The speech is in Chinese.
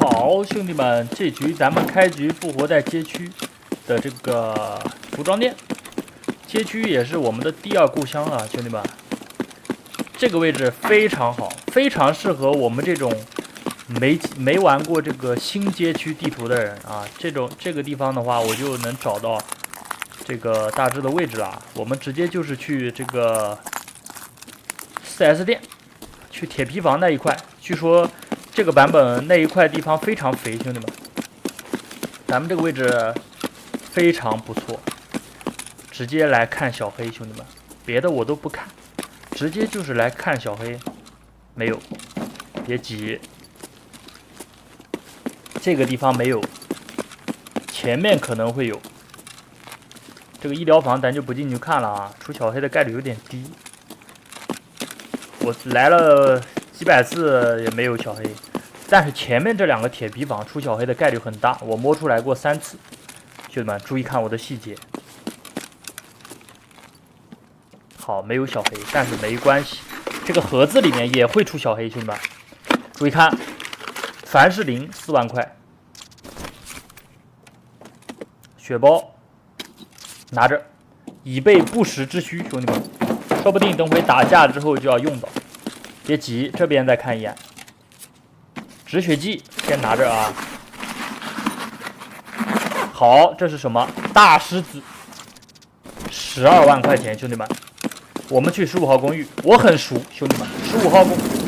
好，兄弟们，这局咱们开局复活在街区的这个服装店，街区也是我们的第二故乡啊，兄弟们。这个位置非常好，非常适合我们这种没玩过这个新街区地图的人啊。这个地方的话，我就能找到这个大致的位置了。我们直接就是去这个 4S 店，去铁皮房那一块。据说这个版本那一块地方非常肥，兄弟们。咱们这个位置非常不错，直接来看小黑，兄弟们，别的我都不看，直接就是来看小黑。没有，别急，这个地方没有，前面可能会有。这个医疗房咱就不进去看了啊，出小黑的概率有点低。我来了几百次也没有小黑，但是前面这两个铁皮房出小黑的概率很大，我摸出来过3次。兄弟们注意看我的细节。好，没有小黑，但是没关系，这个盒子里面也会出小黑，兄弟们注意看，凡士林4万块，血包拿着，以备不时之需，兄弟们，说不定等会打架之后就要用到。别急，这边再看一眼，止血剂先拿着啊。好，这是什么？大狮子，12万块钱，兄弟们。我们去15号公寓，我很熟，兄弟们，15号公寓。